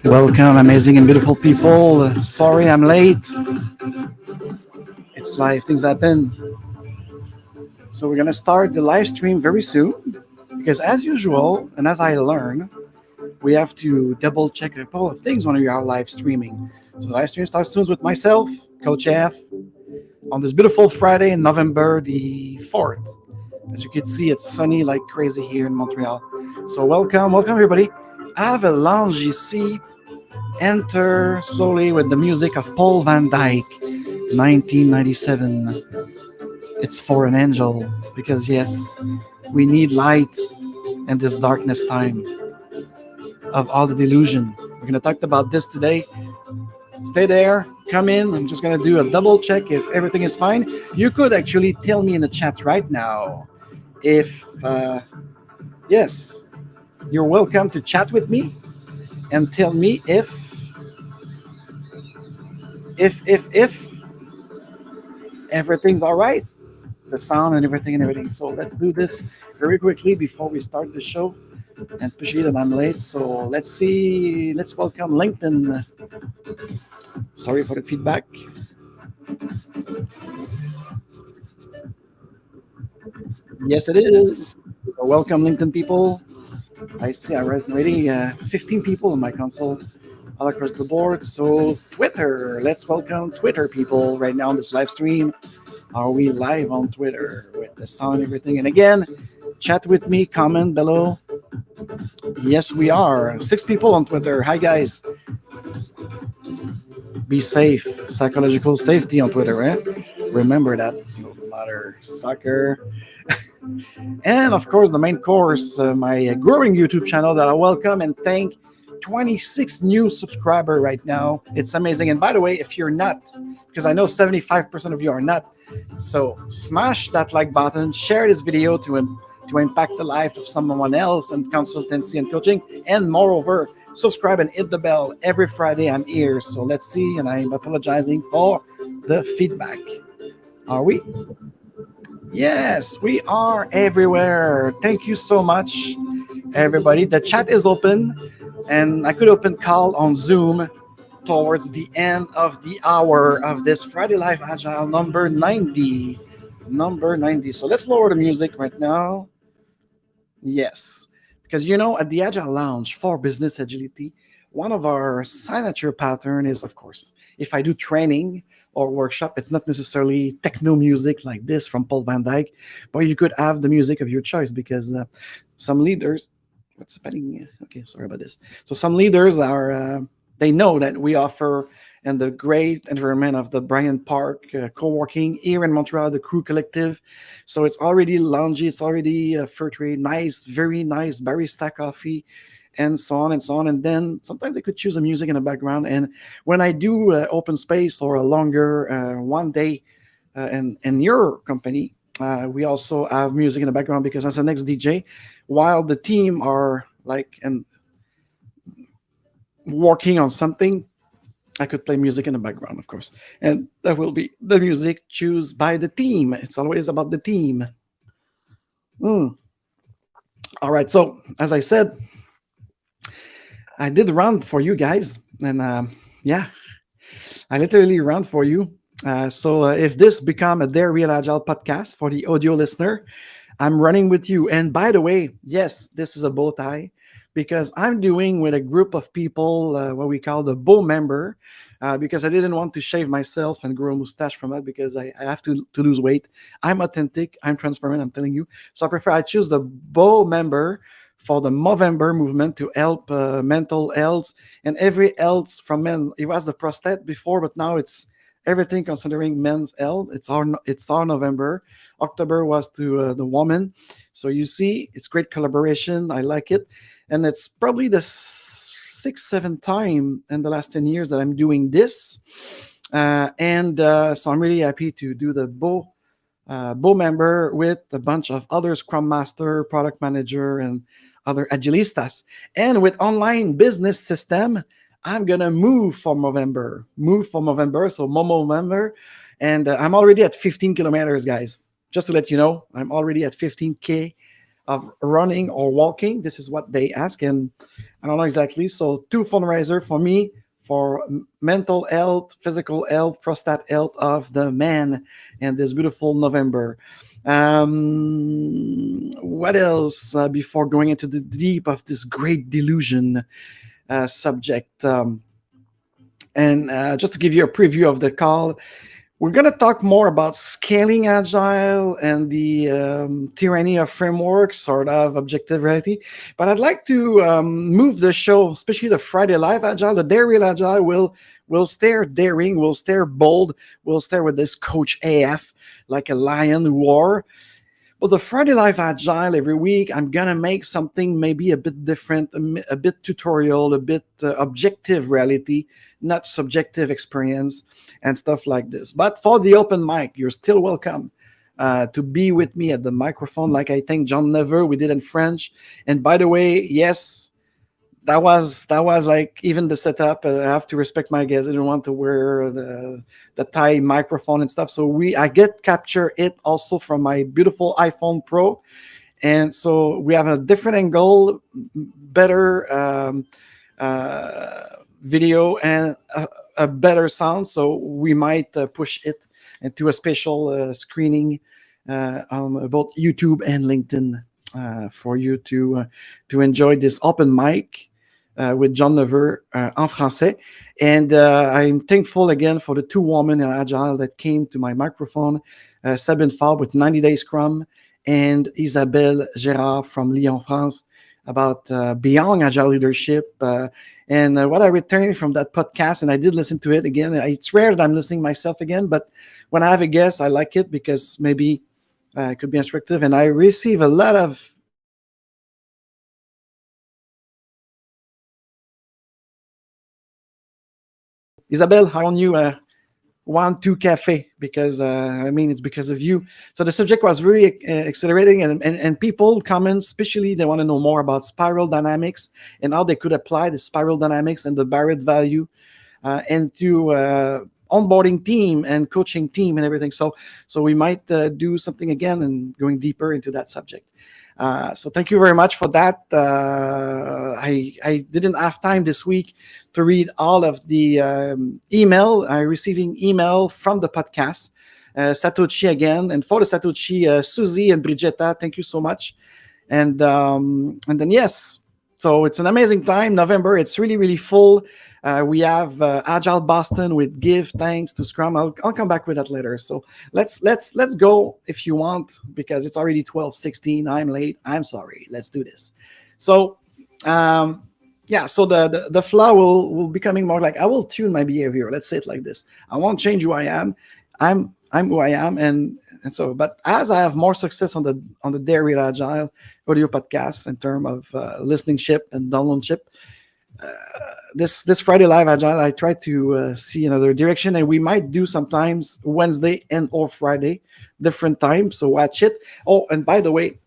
Welcome, amazing and beautiful people. Sorry I'm late. It's live, things happen. So we're gonna start the live stream very soon because, as usual, and as I learn, we have to double check a couple of things when we are live streaming. So the live stream starts soon with myself, Coach F, on this beautiful Friday in November the 4th. As you can see, it's sunny like crazy here in Montreal. So welcome everybody. Have a loungy seat. Enter slowly with the music of Paul Van Dyke, 1997. It's for an angel because yes, we need light in this darkness time of all the delusion. We're going to talk about this today. Stay there, come in. I'm just going to do a double check if everything is fine. You could actually tell me in the chat right now if, yes, you're welcome to chat with me and tell me if everything's all right, the sound and everything. So let's do this very quickly before we start the show, and especially that I'm late. So let's see. Let's welcome LinkedIn. Sorry for the feedback. Yes, it is. So welcome LinkedIn people. I see already 15 people on my console all across the board. So Twitter, let's welcome Twitter people right now on this live stream. Are we live on Twitter with the sound and everything? And again, chat with me, comment below. Yes, we are. 6 people on Twitter. Hi, guys. Be safe. Psychological safety on Twitter, right? Remember that. No matter soccer. And of course, the main course, my growing YouTube channel that I welcome and thank 26 new subscribers right now. It's amazing. And by the way, if you're not, because I know 75% of you are not, so smash that like button, share this video to impact the life of someone else in consultancy and coaching. And moreover, subscribe and hit the bell. Every Friday I'm here. So let's see. And I'm apologizing for the feedback. Are we? Yes, we are everywhere. Thank you so much, everybody. The chat is open, and I could open call on Zoom towards the end of the hour of this Friday Live Agile number 90. Number 90. So let's lower the music right now. Yes, because at the Agile Lounge for Business Agility, one of our signature pattern is, of course, if I do training or workshop, it's not necessarily techno music like this from Paul Van Dyke, but you could have the music of your choice because some leaders, what's happening? Okay, sorry about this. So some leaders they know that we offer in the great environment of the Bryant Park co-working here in Montreal, the Crew Collective. So it's already loungy, it's already fair trade, nice, very nice barista coffee, and so on and so on. And then sometimes I could choose a music in the background. And when I do open space or a longer one day in your company, we also have music in the background because as an ex-DJ, while the team are working on something, I could play music in the background, of course. And that will be the music chosen by the team. It's always about the team. All right. So as I said, I did run for you guys, and I literally ran for you. So if this become a Dare Real Agile podcast for the audio listener, I'm running with you. And by the way, yes, this is a bow tie because I'm doing with a group of people what we call the bow member because I didn't want to shave myself and grow a mustache from it because I have to lose weight. I'm authentic. I'm transparent. I'm telling you. So I choose the bow member for the Movember movement to help mental health and every health from men. It was the prostate before, but now it's everything considering men's health. It's our November. October was to the woman. So you see, it's great collaboration. I like it. And it's probably the 6-7 time in the last 10 years that I'm doing this. So I'm really happy to do the bow member with a bunch of other Scrum Master, product manager, and other Agilistas. And with online business system, I'm going to move for November. So Momo member. And I'm already at 15 kilometers, guys. Just to let you know, I'm already at 15K of running or walking. This is what they ask, and I don't know exactly. So two fundraiser for me for mental health, physical health, prostate health of the man in this beautiful November. What else before going into the deep of this great delusion subject? And just to give you a preview of the call, we're going to talk more about scaling agile and the tyranny of frameworks, sort of objective reality. But I'd like to move the show, especially the Friday Live Agile, the Dare Real Agile will stay daring, will stay bold, will stay with this coach AF like a lion roar. But the Friday Live Agile every week, I'm going to make something maybe a bit different, a bit tutorial, a bit objective reality, not subjective experience and stuff like this. But for the open mic, you're still welcome to be with me at the microphone, like I think John Never, we did in French. And by the way, yes, that was like even the setup. I have to respect my guests. I didn't want to wear the tie microphone and stuff. So I get capture it also from my beautiful iPhone Pro, and so we have a different angle, better video, and a better sound. So we might push it into a special screening on both YouTube and LinkedIn for you to enjoy this open mic. With John Never en français. And I'm thankful again for the two women in Agile that came to my microphone, Sabine Fabre with 90 Day Scrum and Isabelle Gérard from Lyon, France, about beyond Agile leadership. And what I returned from that podcast, and I did listen to it again. It's rare that I'm listening myself again, but when I have a guest, I like it because maybe it could be instructive. And I receive a lot of Isabelle, how on you 1-2 cafe because I mean it's because of you. So the subject was really accelerating, and people comment, especially they want to know more about spiral dynamics and how they could apply the spiral dynamics and the Barrett value into onboarding team and coaching team and everything. So we might do something again and going deeper into that subject. So thank you very much for that. I didn't have time this week to read all of the email. I'm receiving email from the podcast. Satoshi again, and for the Satoshi, Susie and Brigitta, thank you so much. And then yes, so it's an amazing time. November, it's really really full. We have Agile Boston with give thanks to Scrum. I'll come back with that later. So let's go if you want, because it's already 12:16. I'm late. I'm sorry. Let's do this. So yeah. So the flow will be coming more like I will tune my behavior. Let's say it like this. I won't change who I am. I'm who I am, and so. But as I have more success on the Dare Real Agile audio podcast in terms of listening-ship and download-ship. This Friday Live Agile, I try to see another direction, and we might do sometimes Wednesday and or Friday, different times. So watch it. Oh, and by the way,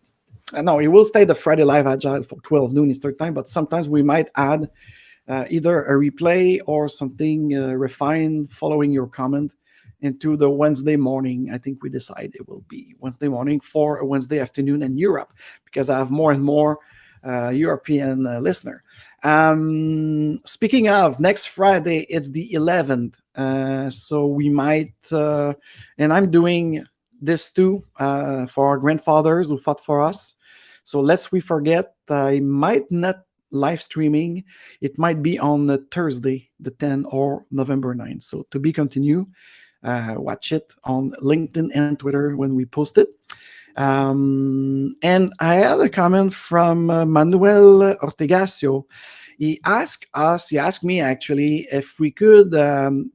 no, it will stay the Friday Live Agile for 12 noon Eastern time, but sometimes we might add either a replay or something refined following your comment into the Wednesday morning. I think we decide it will be Wednesday morning for a Wednesday afternoon in Europe, because I have more and more European listener. Speaking of next Friday, it's the 11th. So we might, and I'm doing this too for our grandfathers who fought for us. So lest we forget, I might not live streaming. It might be on Thursday, the 10th or November 9th. So to be continued, watch it on LinkedIn and Twitter when we post it. And I had a comment from Manuel Ortegasio. He asked me actually if we could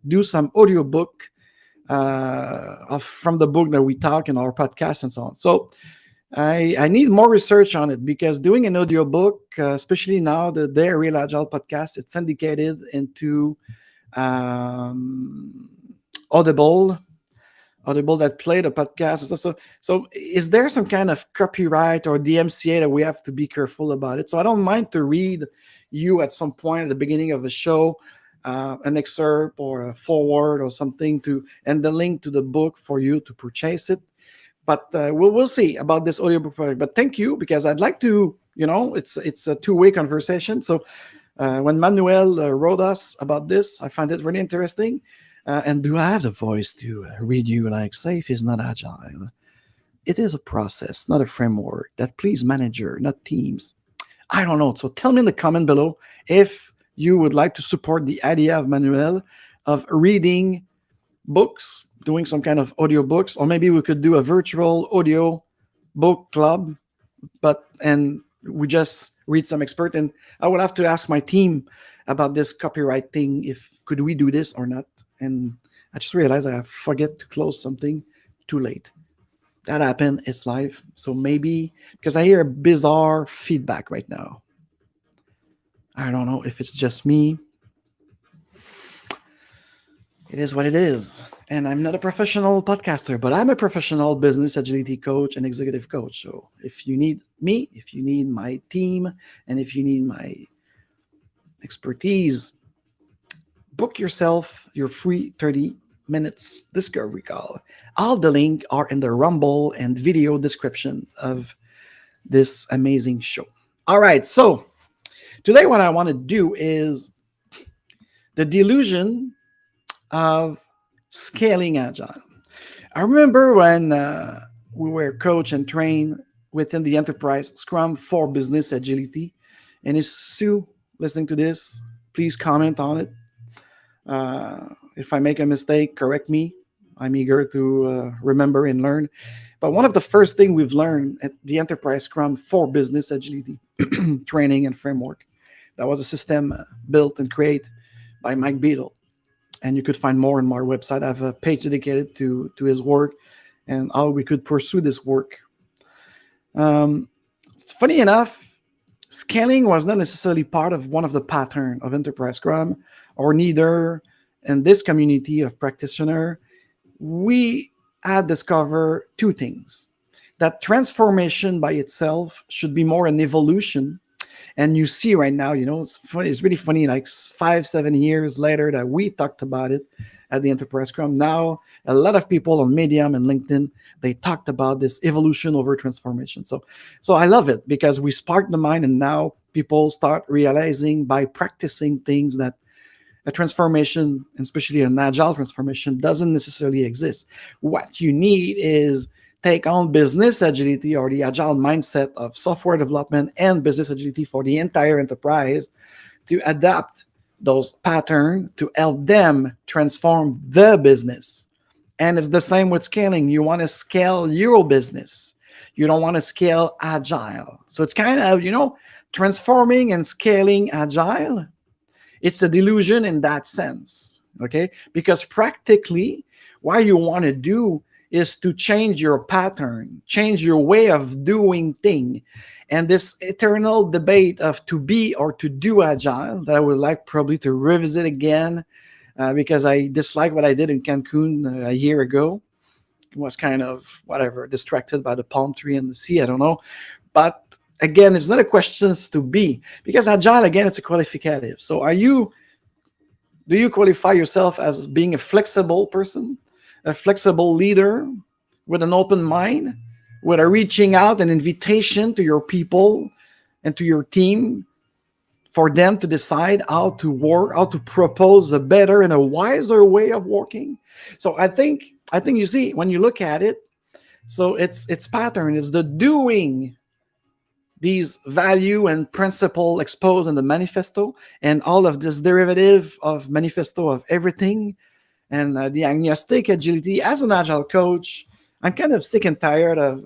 do some audiobook from the book that we talk in our podcast and so on. So I need more research on it, because doing an audiobook, especially now the Dare Real Agile podcast, it's syndicated into Audible that play the podcast and stuff. So is there some kind of copyright or DMCA that we have to be careful about it? So I don't mind to read you at some point at the beginning of the show an excerpt or a forward or something and the link to the book for you to purchase it. But we'll see about this audiobook project. But thank you, because I'd like to, it's a two-way conversation. So when Manuel wrote us about this, I find it really interesting. And do I have the voice to read you like safe is not agile? It is a process, not a framework that please manager, not teams. I don't know. So tell me in the comment below if you would like to support the idea of Manuel of reading books, doing some kind of audio books, or maybe we could do a virtual audio book club, and we just read some expert. And I will have to ask my team about this copyright thing, if could we do this or not. And I just realized I forget to close something too late. That happened. It's live. So maybe, because I hear a bizarre feedback right now. I don't know if it's just me. It is what it is. And I'm not a professional podcaster, but I'm a professional business agility coach and executive coach. So if you need me, if you need my team, and if you need my expertise, book yourself your free 30 minutes discovery call. All the links are in the Rumble and video description of this amazing show. All right, so today what I want to do is the delusion of scaling agile. I remember when we were coached and trained within the enterprise Scrum for business agility. And is Sue listening to this? Please comment on it. If I make a mistake, correct me. I'm eager to remember and learn. But one of the first things we've learned at the Enterprise Scrum for Business Agility training and framework, that was a system built and created by Mike Beadle. And you could find more on my website. I have a page dedicated to his work and how we could pursue this work. Funny enough, scaling was not necessarily part of one of the pattern of Enterprise Scrum, or neither in this community of practitioners. We had discovered two things: that transformation by itself should be more an evolution. And you see right now, it's funny. It's really funny. Like 5-7 years later, that we talked about it at the Enterprise Scrum. Now, a lot of people on Medium and LinkedIn, they talked about this evolution over transformation. So I love it, because we sparked the mind, and now people start realizing by practicing things that a transformation, especially an agile transformation, doesn't necessarily exist. What you need is take on business agility, or the agile mindset of software development and business agility for the entire enterprise, to adapt those patterns to help them transform the business. And it's the same with scaling. You want to scale your business. You don't want to scale agile. So it's kind of, transforming and scaling agile. It's a delusion in that sense, okay? Because practically, what you want to do is to change your pattern, change your way of doing things. And this eternal debate of to be or to do agile, that I would like probably to revisit again, because I dislike what I did in Cancun a year ago. It was kind of, distracted by the palm tree and the sea, I don't know. But again, it's not a question to be, because agile, again, it's a qualificative. So do you qualify yourself as being a flexible person, a flexible leader with an open mind, with a reaching out, an invitation to your people and to your team for them to decide how to work, how to propose a better and a wiser way of working? So I think you see, when you look at it, so it's pattern, is the doing, these value and principle exposed in the manifesto, and all of this derivative of manifesto of everything, and the agnostic agility. As an agile coach, I'm kind of sick and tired of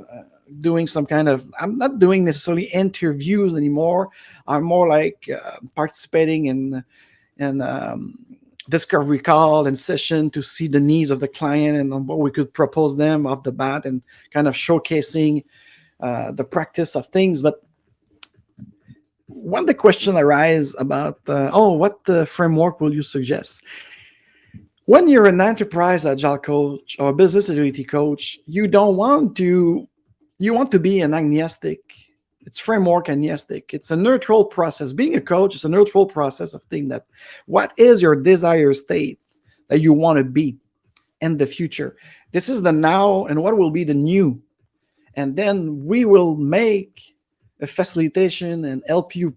doing I'm not doing necessarily interviews anymore. I'm more like participating in discovery call and session to see the needs of the client and what we could propose them off the bat, and kind of showcasing the practice of things. But when the question arises about, what the framework will you suggest? When you're an enterprise agile coach or business agility coach, you want to be an agnostic. It's framework agnostic. It's a neutral process. Being a coach is a neutral process of thinking that what is your desired state that you want to be in the future. This is the now, and what will be the new and then we will make a facilitation and help you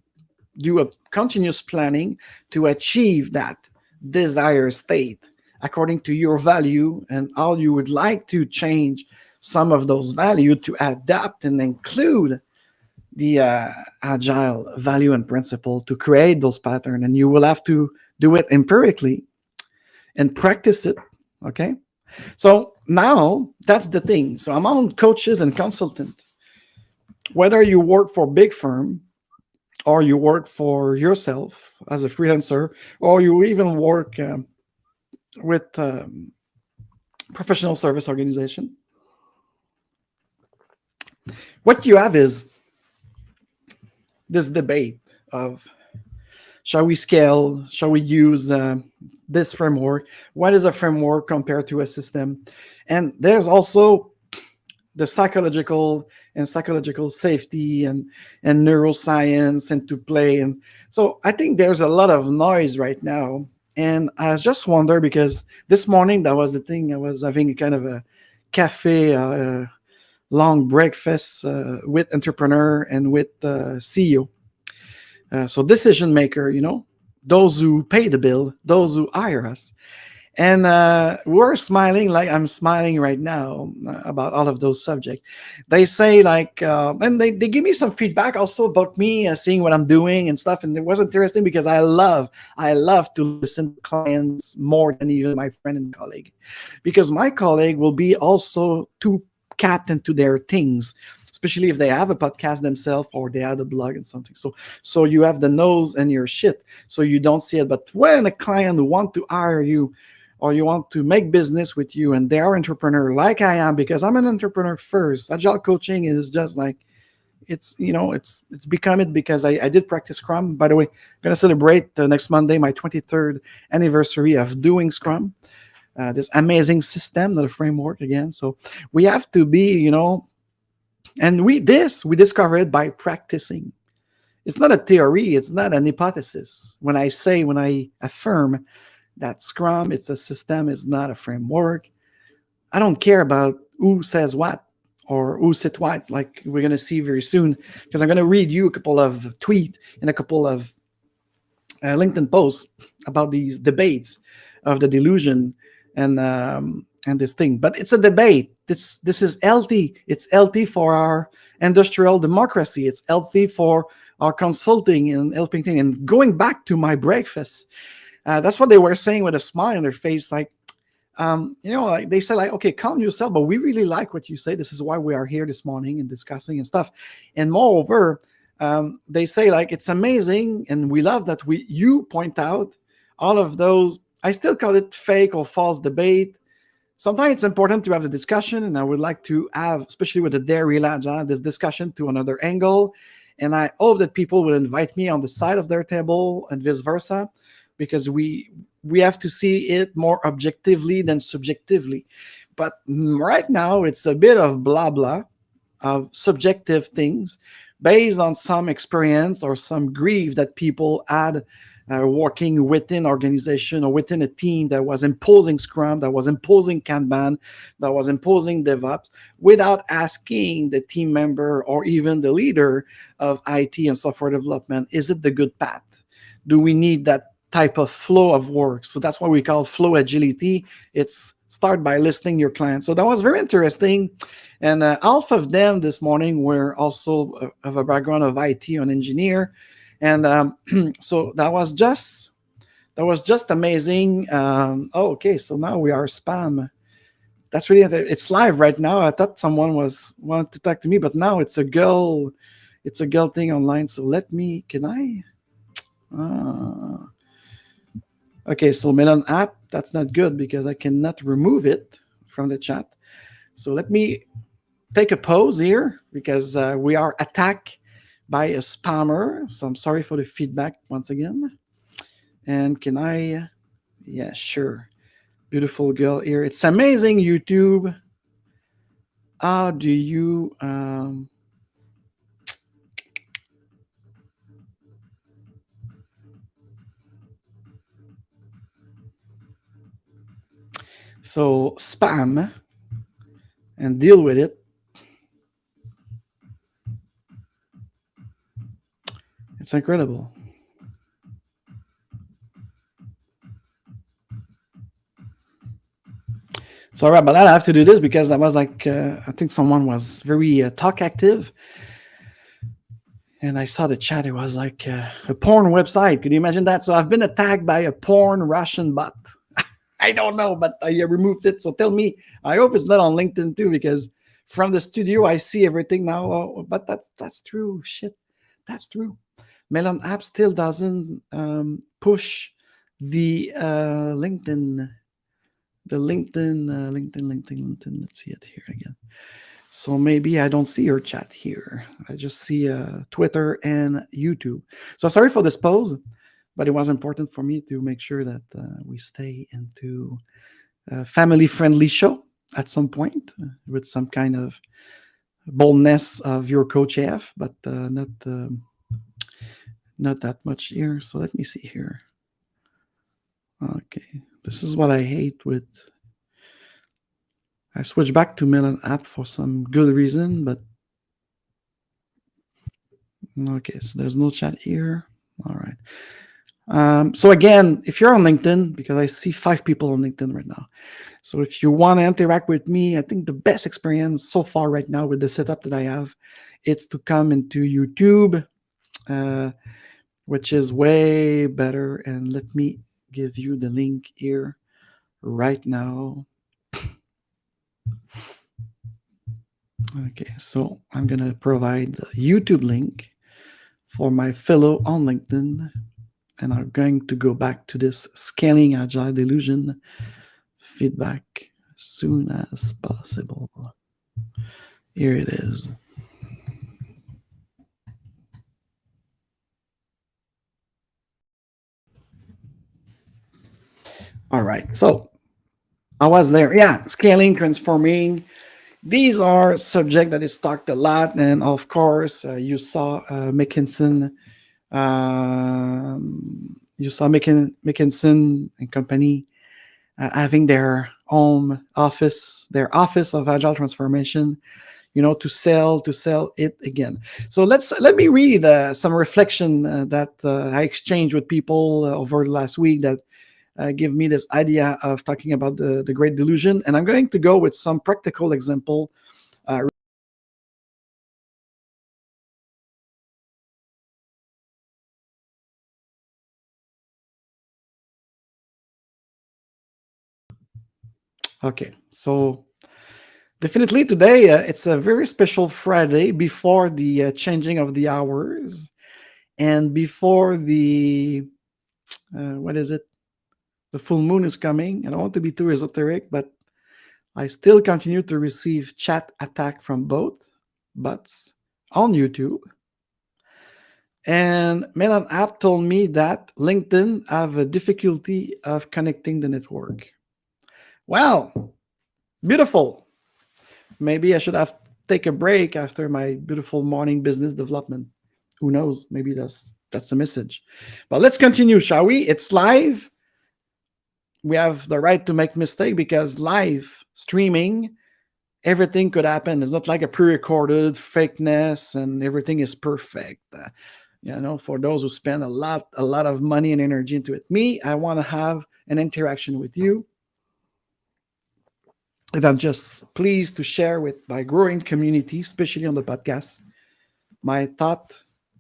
do a continuous planning to achieve that desired state according to your value and how you would like to change some of those value to adapt and include the agile value and principle to create those patterns. And you will have to do it empirically and practice it. Okay. So now that's the thing. So among coaches and consultants, whether you work for big firm or you work for yourself as a freelancer, or you even work with professional service organization, what you have is this debate of shall we scale, shall we use this framework, what is a framework compared to a system, and there's also the psychological safety and neuroscience into play. And so I think there's a lot of noise right now. And I just wonder, because this morning, that was the thing, I was having kind of a cafe, long breakfast with entrepreneur and with CEO. So decision maker, those who pay the bill, those who hire us. And we're smiling like I'm smiling right now about all of those subjects. They say and they give me some feedback also about me seeing what I'm doing and stuff. And it was interesting because I love to listen to clients more than even my friend and colleague, because my colleague will be also too capped into their things, especially if they have a podcast themselves or they have a blog and something. So you have the nose in your shit, so you don't see it. But when a client want to hire you, or you want to make business with you, and they are entrepreneur like I am, because I'm an entrepreneur first. Agile coaching is just like, it's become it because I did practice Scrum. By the way, I'm going to celebrate next Monday my 23rd anniversary of doing Scrum, this amazing system, not a framework again. So we have to be, and we discover it by practicing. It's not a theory. It's not an hypothesis. When I affirm that Scrum, it's a system, it's not a framework, I don't care about who says what or who said what, like we're going to see very soon, because I'm going to read you a couple of tweets and a couple of LinkedIn posts about these debates of the delusion and this thing. But it's a debate. This is healthy. It's healthy for our industrial democracy. It's healthy for our consulting and helping thing. And going back to my breakfast, that's what they were saying with a smile on their face, like like they said, like, okay, calm yourself, but we really like what you say. This is why we are here this morning and discussing and stuff. And moreover, they say, like, it's amazing, and we love that you point out all of those. I still call it fake or false debate. Sometimes it's important to have the discussion, and I would like to have, especially with the dairy lads, this discussion to another angle. And I hope that people will invite me on the side of their table and vice versa, because we have to see it more objectively than subjectively. But right now, it's a bit of blah blah, of subjective things based on some experience or some grief that people had working within organization or within a team that was imposing Scrum, that was imposing Kanban, that was imposing DevOps, without asking the team member or even the leader of IT and software development, is it the good path? Do we need that type of flow of work? So that's what we call flow agility. It's start by listening your clients. So that was very interesting. And half of them this morning were also of a background of IT and engineer. And so that was just amazing. Okay, so now we are spam. That's really, it's live right now. I thought someone wanted to talk to me, but now it's a girl thing online. So can I? Okay, so Melon app, that's not good because I cannot remove it from the chat. So let me take a pause here because we are attacked by a spammer. So I'm sorry for the feedback once again. And can I? Yeah, sure. Beautiful girl here. It's amazing, YouTube. How do you... So spam and deal with it. It's incredible. Sorry about that. I have to do this because I was like, I think someone was very talk active, and I saw the chat. It was like a porn website. Could you imagine that? So I've been attacked by a porn Russian bot. I don't know, but I removed it. So tell me. I hope it's not on LinkedIn too, because from the studio I see everything now. Oh, but that's true. Shit, that's true. Melon app still doesn't push the LinkedIn. The LinkedIn. Let's see it here again. So maybe I don't see your chat here. I just see Twitter and YouTube. So sorry for this pause, but it was important for me to make sure that we stay into a family-friendly show at some point with some kind of boldness of your coach AF, but not that much here. So let me see here. Okay, this is what I hate with. I switched back to Melon app for some good reason, but okay, so there's no chat here. All right. So again, if you're on LinkedIn, because I see 5 people on LinkedIn right now. So if you want to interact with me, I think the best experience so far right now with the setup that I have, it's to come into YouTube, which is way better. And let me give you the link here right now. Okay, so I'm going to provide the YouTube link for my fellow on LinkedIn. And I'm going to go back to this scaling Agile Delusion feedback as soon as possible. Here it is. All right, so I was there. Yeah, scaling, transforming. These are subject that is talked a lot. And of course, you saw McKinsey. You saw McKinsey and company having their own office, their office of agile transformation, to sell it again. So let me read some reflection that I exchanged with people over the last week that give me this idea of talking about the Great Delusion, and I'm going to go with some practical example. Okay, so definitely today it's a very special Friday before the changing of the hours and before the what is it? The full moon is coming. I don't want to be too esoteric, but I still continue to receive chat attack from both bots on YouTube. And Melon app told me that LinkedIn have a difficulty of connecting the network. Wow, beautiful. Maybe I should have take a break after my beautiful morning business development. Who knows? Maybe that's the message. But let's continue, shall we? It's live. We have the right to make mistake because live streaming, everything could happen. It's not like a pre-recorded fakeness and everything is perfect. For those who spend a lot of money and energy into it. Me, I want to have an interaction with you. And I'm just pleased to share with my growing community, especially on the podcast, my thought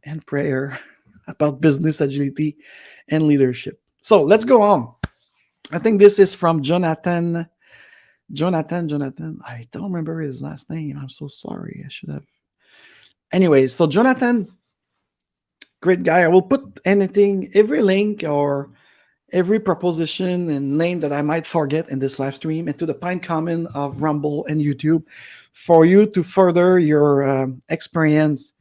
and prayer about business agility and leadership. So let's go on. I think this is from Jonathan. I don't remember his last name. I'm so sorry. I should have. Anyways, so Jonathan, great guy. I will put every link or every proposition and name that I might forget in this live stream into the pine comment of Rumble and YouTube for you to further your experience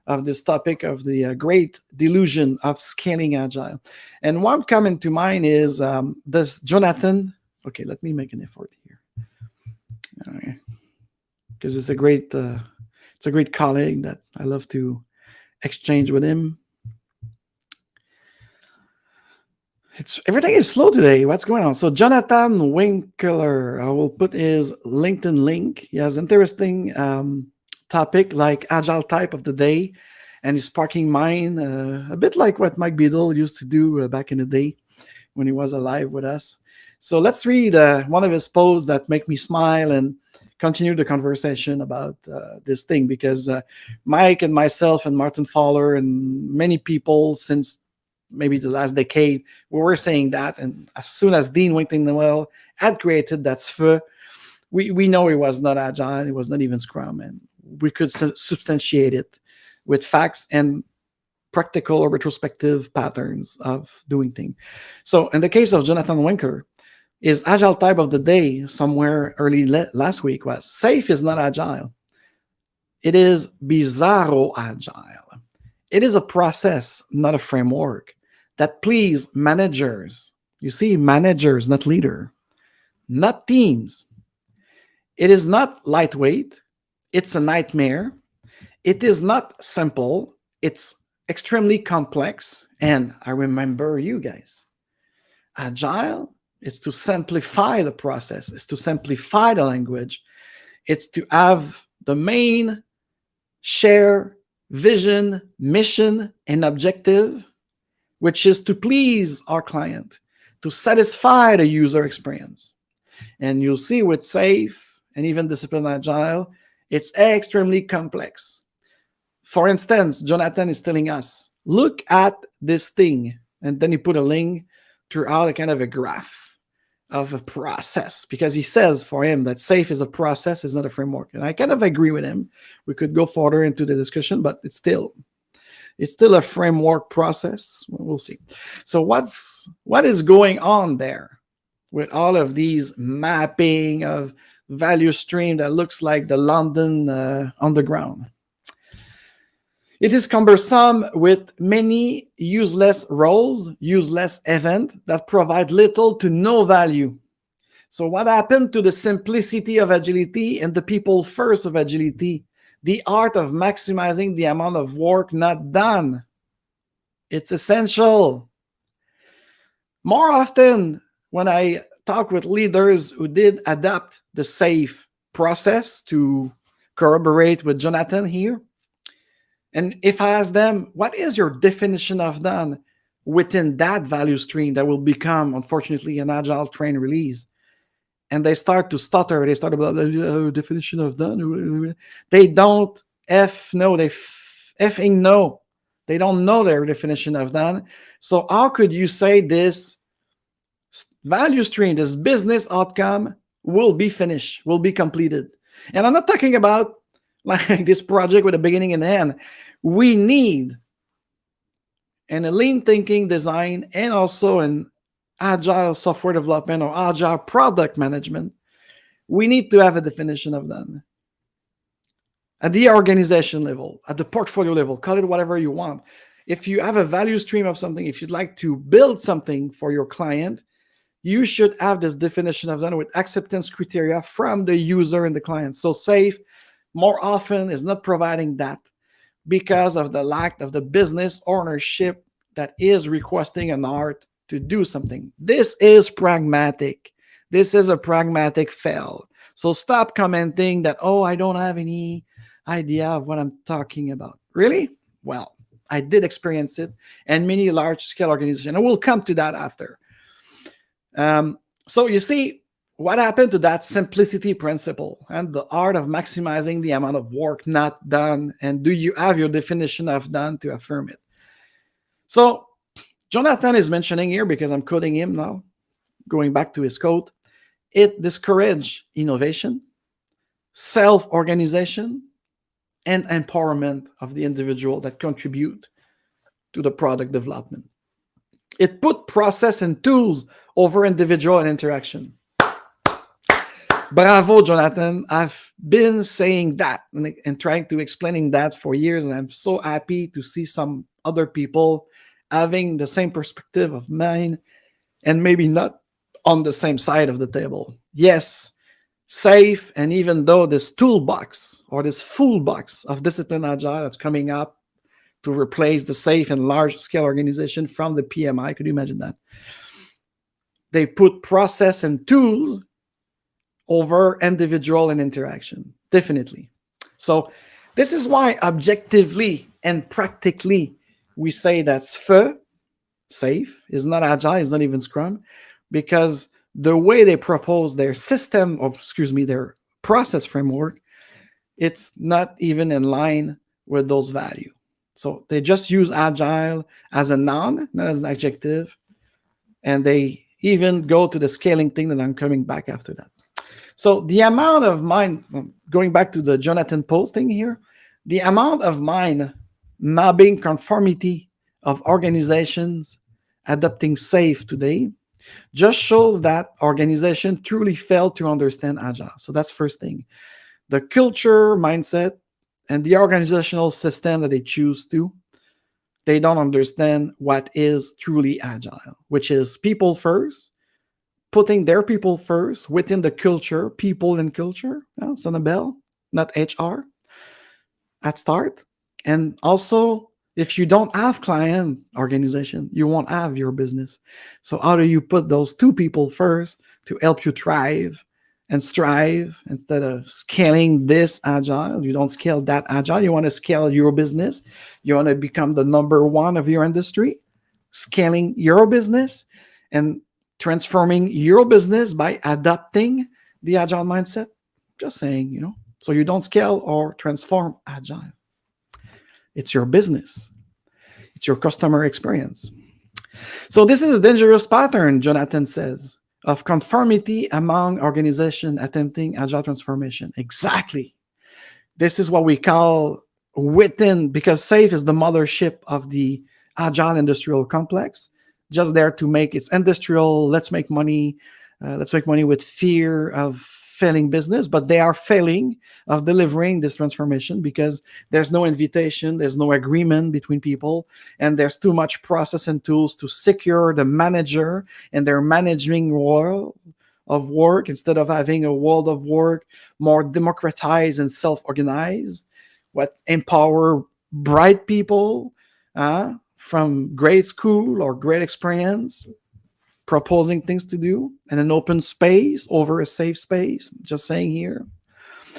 of this topic of the great delusion of scaling agile. And one comment to mind is this Jonathan. Okay, let me make an effort here. Because it's a great colleague that I love to exchange with him. Everything is slow today. What's going on? So Jonathan Winkler, I will put his LinkedIn link. He has interesting topic like agile type of the day. and he's sparking mine, a bit like what Mike Beadle used to do back in the day when he was alive with us. So let's read one of his posts that make me smile and continue the conversation about this thing, because Mike and myself and Martin Fowler and many people since maybe the last decade, we were saying that. And as soon as Dean Winton-Noel had created that SFE, we know it was not Agile, it was not even Scrum, and we could substantiate it with facts and practical or retrospective patterns of doing things. So in the case of Jonathan Winker, his Agile type of the day somewhere early last week was, SAFe is not Agile. It is bizarro Agile. It is a process, not a framework, that please managers. You see, managers, not leader, not teams. It is not lightweight. It's a nightmare. It is not simple. It's extremely complex. And I remember you guys. Agile, it's to simplify the process. It's to simplify the language. It's to have the main share vision, mission, and objective, which is to please our client, to satisfy the user experience. And you'll see with SAFe and even Discipline Agile, it's extremely complex. For instance, Jonathan is telling us, look at this thing. And then he put a link throughout a kind of a graph of a process, because he says for him that SAFe is a process, is not a framework. And I kind of agree with him. We could go further into the discussion, but it's still a framework process. We'll see. So what is going on there with all of these mapping of value stream that looks like the London Underground? It is cumbersome with many useless roles, useless events that provide little to no value. So what happened to the simplicity of agility and the people first of agility? The art of maximizing the amount of work not done. It's essential. More often, when I talk with leaders who did adapt the SAFe process to corroborate with Jonathan here, and if I ask them, what is your definition of done within that value stream that will become, unfortunately, an Agile train release? And they start to stutter. They start about the definition of done. They don't effing know. They don't know their definition of done. So how could you say this value stream, this business outcome will be finished, will be completed? And I'm not talking about like this project with a beginning and end. We need a lean thinking design and also an Agile software development or Agile product management. We need to have a definition of done. At the organization level, at the portfolio level, call it whatever you want. If you have a value stream of something, if you'd like to build something for your client, you should have this definition of done with acceptance criteria from the user and the client. So SAFe more often is not providing that because of the lack of the business ownership that is requesting an art to do something. This is pragmatic. This is a pragmatic fail. So stop commenting that, oh, I don't have any idea of what I'm talking about. Really? Well, I did experience it, and many large-scale organizations, and we'll come to that after. So you see, what happened to that simplicity principle and the art of maximizing the amount of work not done? And do you have your definition of done to affirm it? So Jonathan is mentioning here, because I'm quoting him now, going back to his quote, it discourages innovation, self-organization, and empowerment of the individual that contribute to the product development. It put process and tools over individual and interaction. Bravo, Jonathan. I've been saying that and trying to explaining that for years, and I'm so happy to see some other people having the same perspective of mine and maybe not on the same side of the table. Yes, SAFe, and even though this toolbox or this full box of Discipline Agile that's coming up to replace the SAFe and large-scale organization from the PMI, could you imagine that? They put process and tools over individual and interaction, definitely. So This is why objectively and practically we say that's feu, safe, is not agile, is not even Scrum, because the way they propose their system, or excuse me, their process framework, it's not even in line with those values. So they just use agile as a noun, not as an adjective, and they even go to the scaling thing that I'm coming back after that. So the amount of mine, going back to the Jonathan Post thing here, the amount of mine mobbing conformity of organizations adopting SAFe today just shows that organization truly failed to understand agile. So that's first thing. The culture, mindset, and the organizational system that they choose to, they don't understand what is truly agile, which is people first, putting their people first within the culture, people and culture. Well, it's on a bell, not HR at start. And also, if you don't have client organization, you won't have your business. So how do you put those two people first to help you thrive and strive instead of scaling this agile? You don't scale that agile. You want to scale your business. You want to become the number one of your industry, scaling your business and transforming your business by adopting the agile mindset. Just saying. So you don't scale or transform agile. It's your business. It's your customer experience. So this is a dangerous pattern, Jonathan says, of conformity among organizations attempting agile transformation. Exactly. This is what we call within, because SAFe is the mothership of the agile industrial complex, just there to make its industrial, let's make money with fear of failing business, but they are failing of delivering this transformation because there's no invitation, there's no agreement between people, and there's too much process and tools to secure the manager and their managing world of work instead of having a world of work more democratized and self-organized, what empower bright people from grade school or great experience, proposing things to do in an open space over a safe space. Just saying here.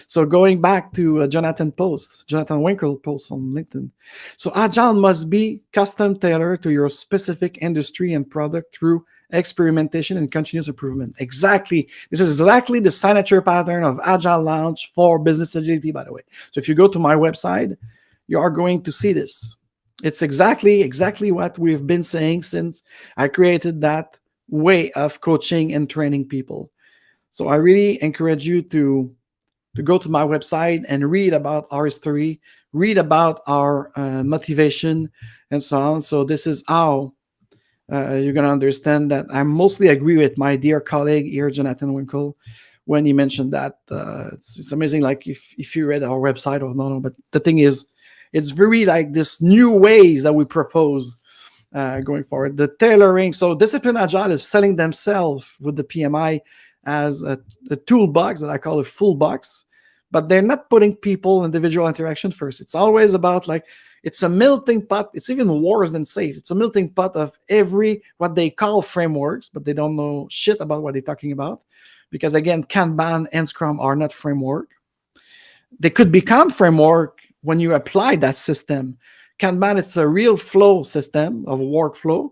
So going back to Jonathan Winkle post on LinkedIn. So agile must be custom tailored to your specific industry and product through experimentation and continuous improvement. Exactly. This is exactly the signature pattern of Agile Lounge for business agility, by the way. So if you go to my website, you are going to see this. It's exactly what we've been saying since I created that way of coaching and training people. So I really encourage you to go to my website and read about our history, read about our motivation, and so on. So this is how you're going to understand that I mostly agree with my dear colleague here, Jonathan Winkle, when he mentioned that. It's amazing, like if you read our website or no, but the thing is, it's very like this new ways that we propose going forward. The tailoring, so Discipline Agile is selling themselves with the PMI as a toolbox that I call a full box, but they're not putting people, individual interaction first. It's always about it's a melting pot. It's even worse than SAFe. It's a melting pot of what they call frameworks, but they don't know shit about what they're talking about. Because again, Kanban and Scrum are not framework. They could become framework when you apply that system. Kanban, it's a real flow system of workflow.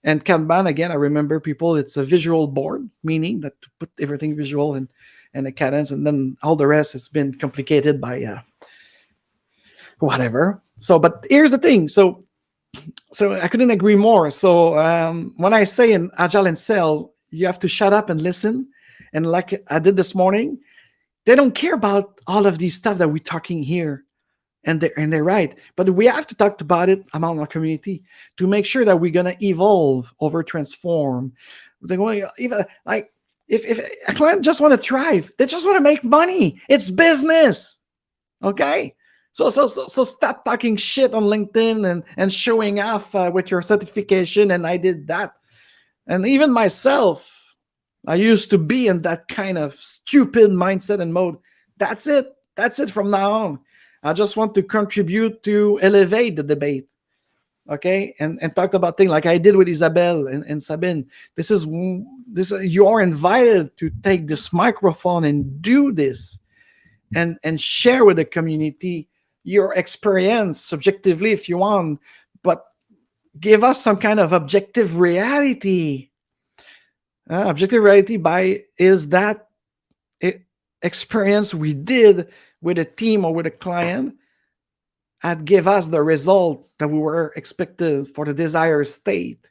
And Kanban, again, I remember people, it's a visual board, meaning that to put everything visual and a cadence, and then all the rest has been complicated by whatever. So, but here's the thing. So I couldn't agree more. So when I say in Agile and Sales, you have to shut up and listen. And like I did this morning, they don't care about all of these stuff that we're talking here. And they're right. But we have to talk about it among our community to make sure that we're going to evolve over transform. They're going even like if a client just want to thrive, they just want to make money. It's business. Okay. So stop talking shit on LinkedIn and showing off with your certification. And I did that. And even myself, I used to be in that kind of stupid mindset and mode. That's it. That's it from now on. I just want to contribute to elevate the debate, okay? And talk about things like I did with Isabelle and Sabine. This you are invited to take this microphone and do this and share with the community your experience subjectively if you want, but give us some kind of objective reality. Objective reality by is that experience we did with a team or with a client had give us the result that we were expected for the desired state,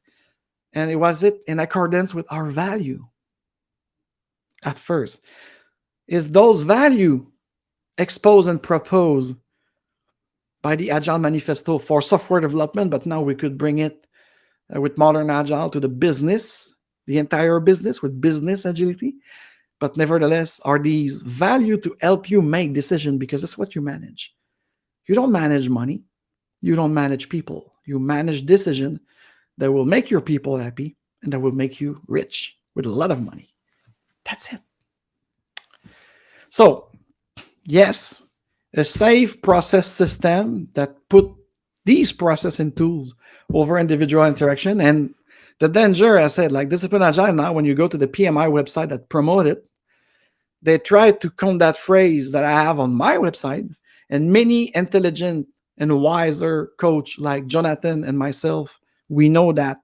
and it was it in accordance with our value. At first, is those value exposed and proposed by the Agile Manifesto for software development, but now we could bring it with modern Agile to the business, the entire business with business agility. But nevertheless, are these value to help you make decisions, because that's what you manage. You don't manage money. You don't manage people. You manage decision that will make your people happy and that will make you rich with a lot of money. That's it. So, yes, a safe process system that put these processing tools over individual interaction. And the danger, I said, like Discipline Agile now, when you go to the PMI website that promote it, they try to come that phrase that I have on my website, and many intelligent and wiser coach like Jonathan and myself, we know that.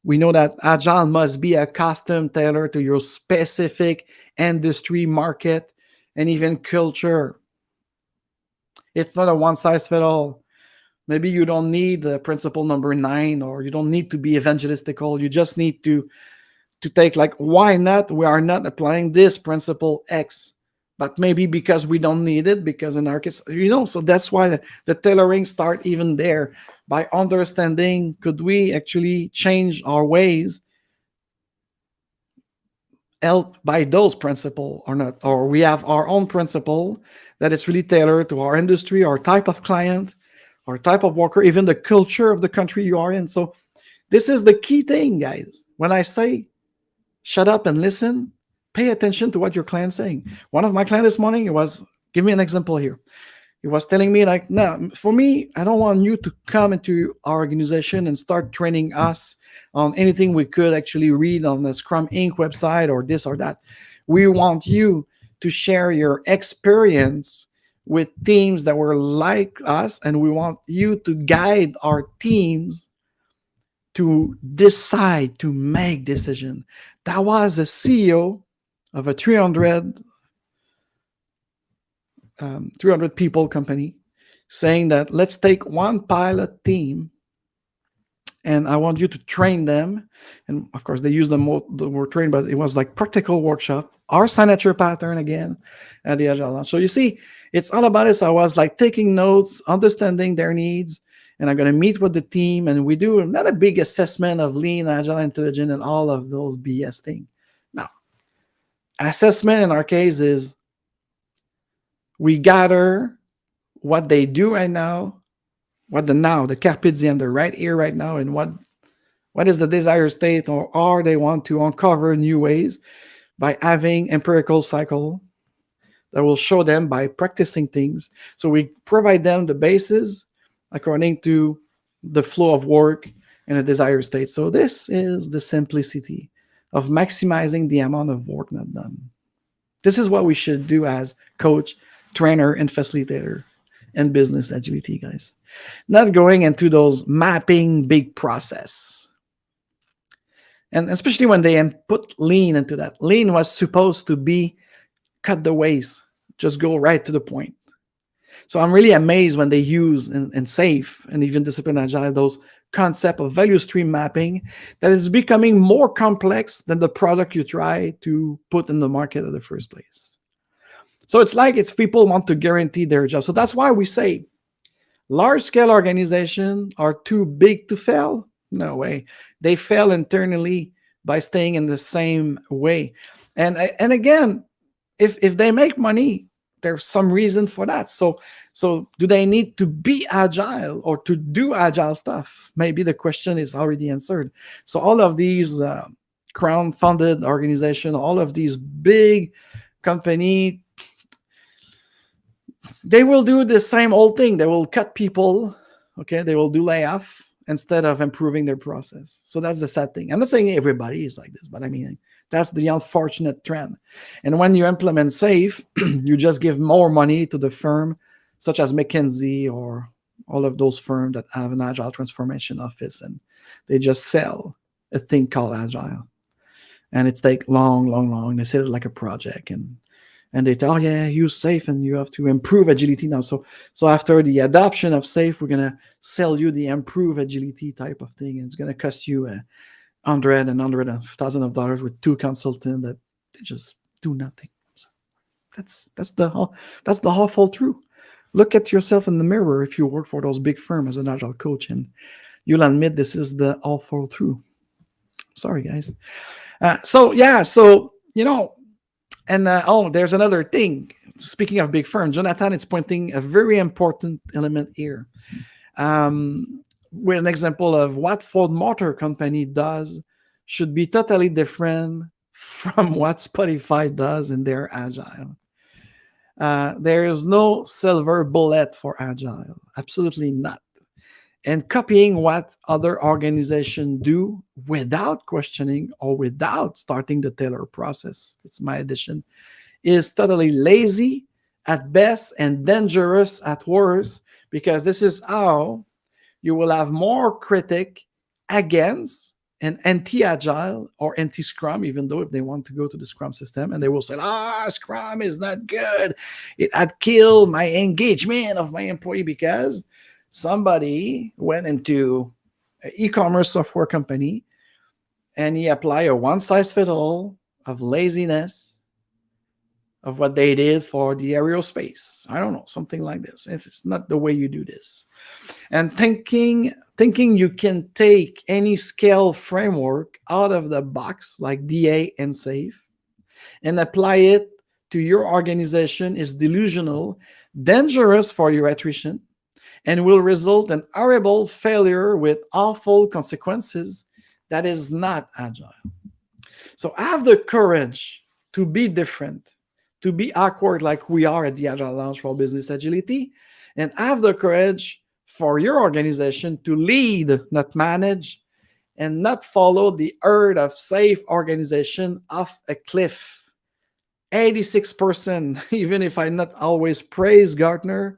We know that Agile must be a custom tailored to your specific industry, market, and even culture. It's not a one-size-fits-all. Maybe you don't need principle number 9, or you don't need to be evangelistical. You just need to take, like, why not? We are not applying this principle X, but maybe because we don't need it, because in our case, so that's why the tailoring start even there, by understanding, could we actually change our ways helped by those principles or not? Or we have our own principle that is really tailored to our industry, our type of client, our type of worker, even the culture of the country you are in. So this is the key thing, guys. When I say shut up and listen, pay attention to what your client's saying. One of my clients this morning, give me an example here. He was telling me, like, no, for me, I don't want you to come into our organization and start training us on anything we could actually read on the Scrum Inc. website or this or that. We want you to share your experience with teams that were like us, and we want you to guide our teams to decide, to make decisions. That was a CEO of a 300 people company saying that let's take one pilot team and I want you to train them. And of course, they use the word train, but it was like practical workshop, our signature pattern again at the Agile Lounge. So you see, it's all about it. So I was like taking notes, understanding their needs, and I'm going to meet with the team, and we do not a big assessment of lean, agile, intelligent, and all of those BS things. Now, assessment in our case is we gather what they do right now, the carpe diem, the right here, right now, and what is the desired state, or they want to uncover new ways by having empirical cycle that will show them by practicing things. So we provide them the basis according to the flow of work and a desired state. So this is the simplicity of maximizing the amount of work not done. This is what we should do as coach, trainer, and facilitator in business agility, guys. Not going into those mapping big process. And especially when they put lean into that. Lean was supposed to be cut the waste, just go right to the point. So I'm really amazed when they use in SAFe and even Discipline Agile those concept of value stream mapping that is becoming more complex than the product you try to put in the market in the first place. So it's like people want to guarantee their job. So that's why we say large-scale organizations are too big to fail. No way. They fail internally by staying in the same way. And again, if they make money, there's some reason for that. So do they need to be agile or to do agile stuff? Maybe the question is already answered. So all of these crowd-funded organizations, all of these big companies, they will do the same old thing. They will cut people. Okay, they will do layoff instead of improving their process. So that's the sad thing. I'm not saying everybody is like this, but I mean, that's the unfortunate trend. And when you implement SAFe, you just give more money to the firm such as McKinsey or all of those firms that have an agile transformation office, and they just sell a thing called agile, and it's take long. They sell it like a project, and they tell, oh, yeah, use SAFe and you have to improve agility now. So after the adoption of SAFe, we're gonna sell you the improve agility type of thing, and it's gonna cost you hundred and thousands of dollars with two consultants that they just do nothing. So that's the awful truth. Look at yourself in the mirror if you work for those big firms as an agile coach, and you'll admit this is the awful truth. Sorry, guys. So and there's another thing. Speaking of big firms, Jonathan is pointing a very important element here. With an example of what Ford Motor Company does should be totally different from what Spotify does in their agile. There is no silver bullet for agile, absolutely not. And copying what other organizations do without questioning or without starting the tailor process, it's my addition, is totally lazy at best and dangerous at worst, because this is how you will have more critic against an anti-agile or anti-Scrum, even though if they want to go to the Scrum system, and they will say, Scrum is not good. It had killed my engagement of my employee because somebody went into an e-commerce software company and he applied a one-size-fits-all of laziness of what they did for the aerospace. I don't know, something like this. If it's not the way you do this. And thinking you can take any scale framework out of the box like DA and SAFe and apply it to your organization is delusional, dangerous for your attrition, and will result in horrible failure with awful consequences. That is not agile. So have the courage to be different, to be awkward like we are at the Agile Lounge for Business Agility, and have the courage for your organization to lead, not manage, and not follow the herd of safe organization off a cliff. 86%, even if I not always praise Gartner,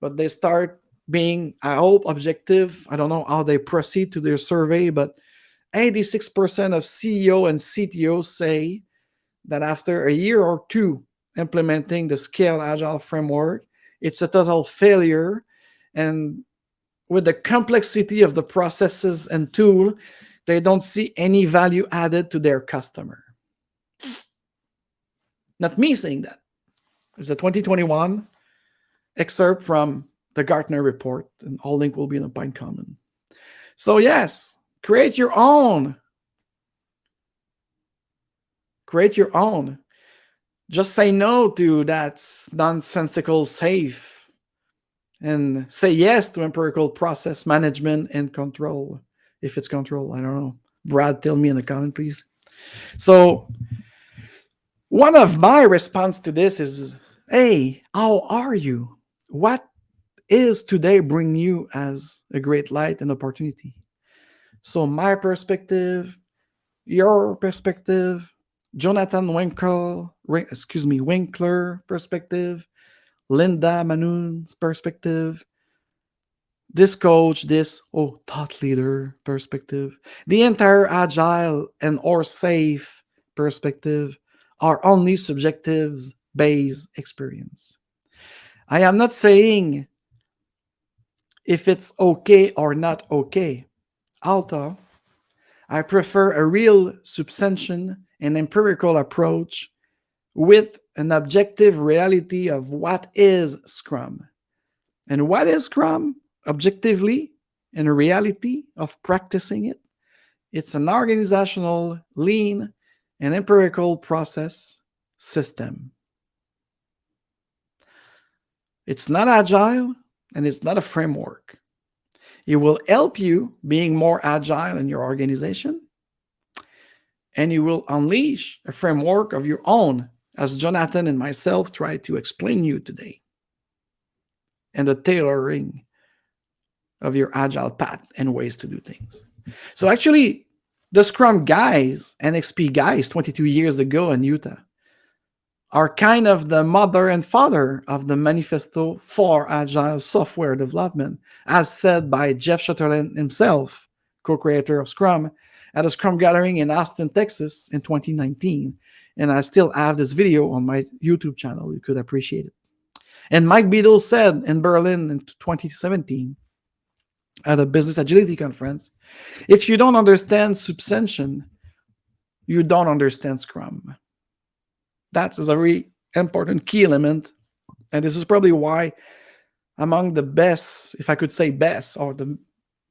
but they start being, I hope, objective. I don't know how they proceed to their survey, but 86% of CEO and CTO say that after a year or two implementing the Scale Agile framework, it's a total failure. And with the complexity of the processes and tool, they don't see any value added to their customer. Not me saying that. There's a 2021 excerpt from the Gartner report, and all link will be in a Pine Common. So yes, create your own. Create your own. Just say no to that nonsensical SAFe and say yes to empirical process management and control. If it's control, I don't know. Brad, tell me in the comment, please. So one of my response to this is, hey, how are you? What is today bring you as a great light and opportunity? So my perspective, your perspective, Jonathan Winkler perspective, Linda Manoon's perspective, this coach, this thought leader perspective, the entire Agile and or SAFe perspective are only subjectives based experience. I am not saying if it's okay or not okay. Although I prefer a real substantiation and empirical approach with an objective reality of what is Scrum. And what is Scrum? Objectively, in a reality of practicing it, it's an organizational, lean, and empirical process system. It's not agile, and it's not a framework. It will help you being more agile in your organization, and you will unleash a framework of your own, as Jonathan and myself try to explain you today, and the tailoring of your agile path and ways to do things. So actually, the Scrum guys, NXP guys, 22 years ago in Utah, are kind of the mother and father of the manifesto for agile software development, as said by Jeff Sutherland himself, co-creator of Scrum, at a Scrum gathering in Austin, Texas in 2019. And I still have this video on my YouTube channel. You could appreciate it. And Mike Beadle said in Berlin in 2017 at a business agility conference, if you don't understand substantion, you don't understand Scrum. That is a very important key element. And this is probably why among the best, if I could say best, or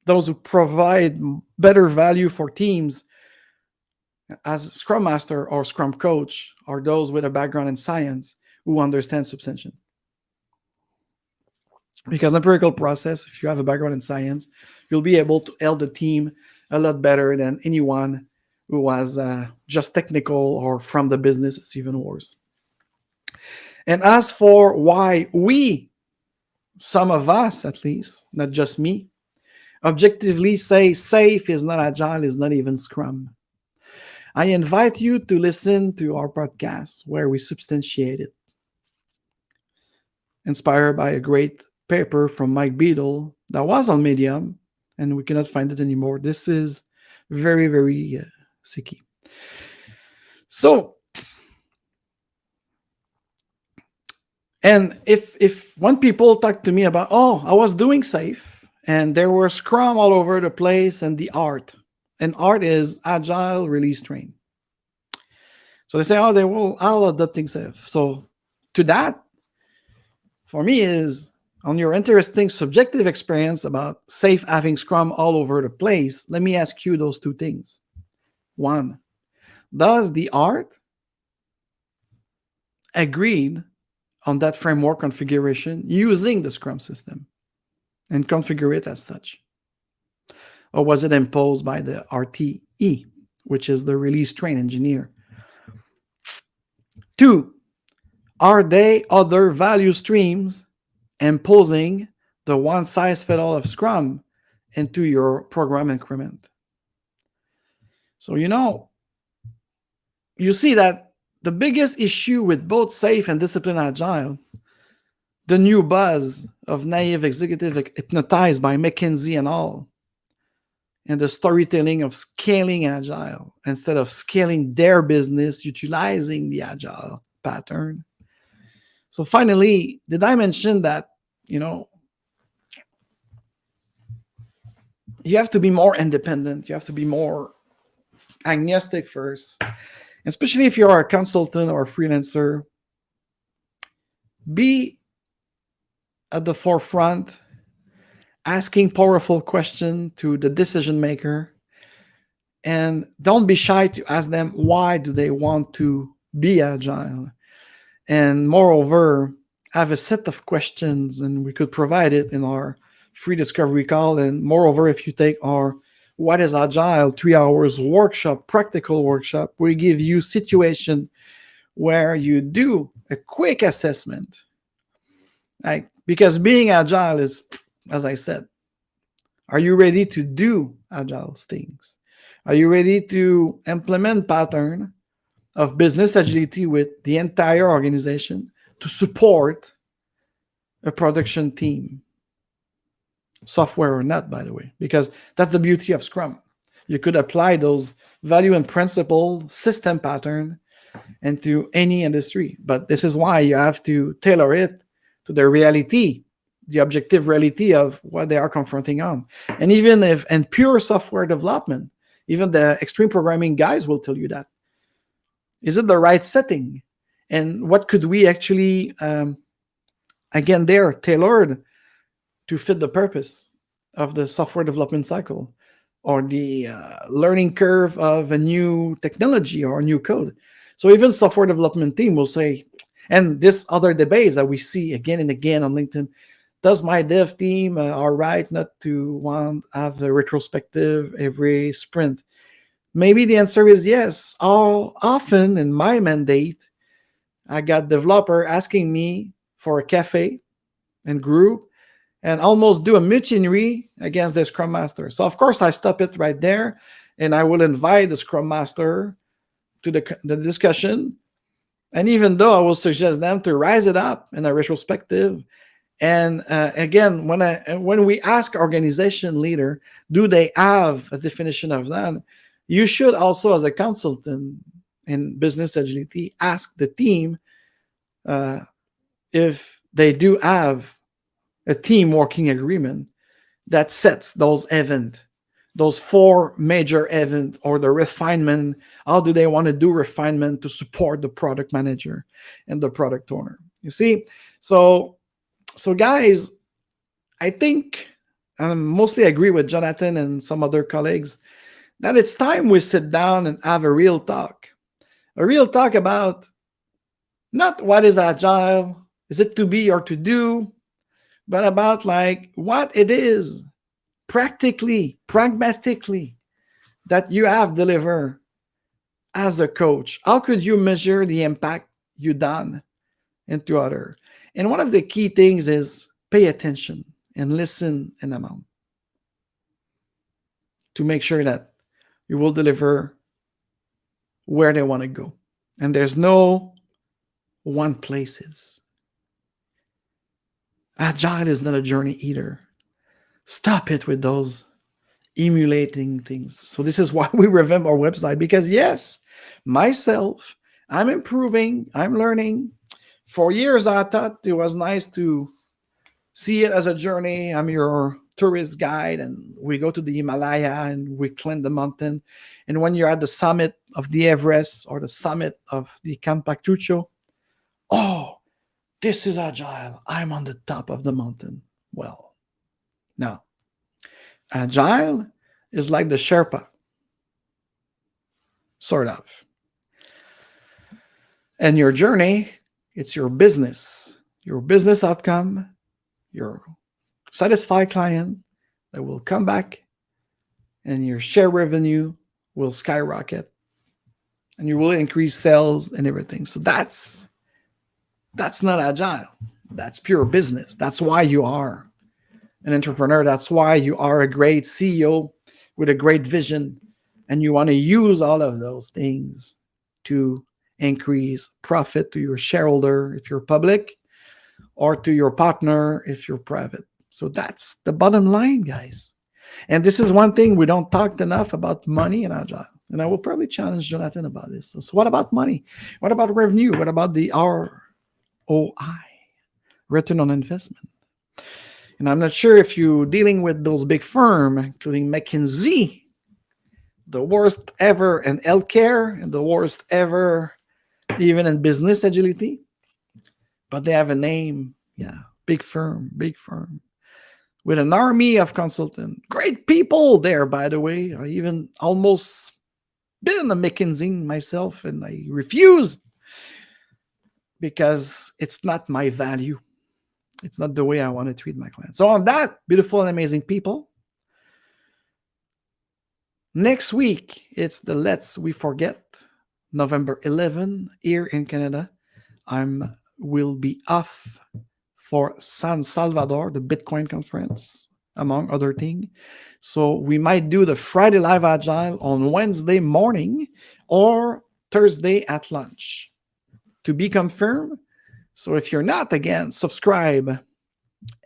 those who provide better value for teams as Scrum Master or Scrum Coach are those with a background in science who understand substantion. Because empirical process, if you have a background in science, you'll be able to help the team a lot better than anyone who was just technical or from the business. It's even worse. And as for why we, some of us at least, not just me, objectively say safe is not agile, is not even Scrum, I invite you to listen to our podcast where we substantiate it. Inspired by a great paper from Mike Beadle that was on Medium, and we cannot find it anymore. This is very, very sicky. So, and if when people talk to me about, oh, I was doing safe, and there were Scrum all over the place, and the art, and art is agile release train. So they say, oh, they will all adopting safe. So to that, for me, is on your interesting subjective experience about safe having Scrum all over the place, let me ask you those two things. One, does the art agreed on that framework configuration using the Scrum system and configure it as such? Or was it imposed by the RTE, which is the release train engineer? Two, are they other value streams imposing the one-size-fits-all of Scrum into your program increment? So, you see that the biggest issue with both safe and disciplined agile, the new buzz of naive executive hypnotized by McKinsey and all, and the storytelling of scaling agile instead of scaling their business utilizing the agile pattern. So finally, did I mention that, you have to be more independent. You have to be more agnostic first, especially if you're a consultant or a freelancer. Be at the forefront, asking powerful questions to the decision maker, and don't be shy to ask them why do they want to be agile. And moreover, have a set of questions, and we could provide it in our free discovery call. And moreover, if you take our What is Agile 3 hours workshop, practical workshop, we give you situation where you do a quick assessment. Because being agile is, as I said, are you ready to do agile things? Are you ready to implement pattern of business agility with the entire organization to support a production team? Software or not, by the way, because that's the beauty of Scrum. You could apply those value and principle system pattern into any industry, but this is why you have to tailor it to the reality, the objective reality of what they are confronting on. And even if in pure software development, even the extreme programming guys will tell you that. Is it the right setting? And what could we actually, again, there tailored to fit the purpose of the software development cycle or the learning curve of a new technology or a new code. So even software development team will say, and this other debates that we see again and again on LinkedIn, does my dev team are right not to want to have a retrospective every sprint? Maybe the answer is yes. How often in my mandate, I got developer asking me for a cafe and group and almost do a mutiny against the Scrum Master. So of course I stop it right there, and I will invite the Scrum Master to the discussion And even though I will suggest them to rise it up in a retrospective, and again, when we ask organization leader, do they have a definition of that? You should also, as a consultant in business agility, ask the team uh, if they do have a team working agreement that sets those events, those 4 major events, or the refinement. How do they want to do refinement to support the product manager and the product owner? You see, so guys, I think I mostly agree with Jonathan and some other colleagues that it's time we sit down and have a real talk about not what is agile, is it to be or to do, but about like what it is practically, pragmatically, that you have delivered as a coach. How could you measure the impact you done into other? And one of the key things is pay attention and listen in amount to make sure that you will deliver where they want to go. And there's no one places. Agile is not a journey either. Stop it with those emulating things. So this is why we revamp our website, because yes, myself, I'm improving, I'm learning. For years, I thought it was nice to see it as a journey. I'm your tourist guide, and we go to the Himalaya and we climb the mountain. And when you're at the summit of the Everest or the summit of the Campactucho, oh, this is agile. I'm on the top of the mountain. Well, no. Agile is like the Sherpa, sort of. And your journey, it's your business outcome, your satisfied client that will come back, and your share revenue will skyrocket, and you will increase sales and everything. So that's not agile. That's pure business. That's why you are an entrepreneur. That's why you are a great CEO with a great vision, and you want to use all of those things to increase profit to your shareholder if you're public, or to your partner if you're private. So that's the bottom line, guys. And this is one thing we don't talk enough about: money and agile. And I will probably challenge Jonathan about this. So what about money? What about revenue? What about the ROI, return on investment? And I'm not sure if you're dealing with those big firms, including McKinsey, the worst ever in healthcare and the worst ever even in business agility. But they have a name, big firm, with an army of consultants. Great people there, by the way. I even almost been a McKinsey myself, and I refuse because it's not my value. It's not the way I want to treat my clients. So on that, beautiful and amazing people, next week, it's the Let's We Forget, November 11 here in Canada. Will be off for San Salvador, the Bitcoin conference, among other things. So we might do the Friday Live Agile on Wednesday morning or Thursday at lunch, to be confirmed. So if you're not, again, subscribe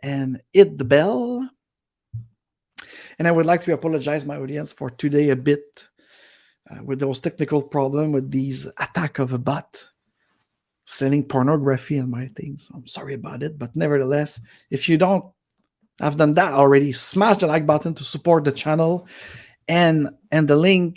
and hit the bell. And I would like to apologize my audience for today a bit with those technical problems with these attack of a bot selling pornography on my things. I'm sorry about it, but nevertheless, if you don't have done that already, smash the like button to support the channel, and the link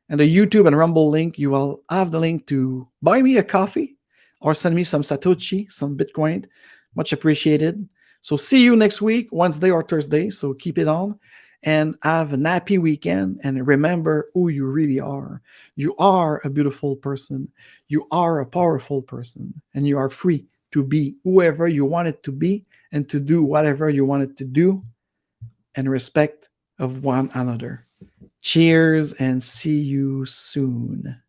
and the YouTube and Rumble link. You will have the link to buy me a coffee or send me some Satoshi, some Bitcoin. Much appreciated. So see you next week, Wednesday or Thursday. So keep it on and have a happy weekend. And remember who you really are. You are a beautiful person. You are a powerful person. And you are free to be whoever you want it to be and to do whatever you want it to do in respect of one another. Cheers and see you soon.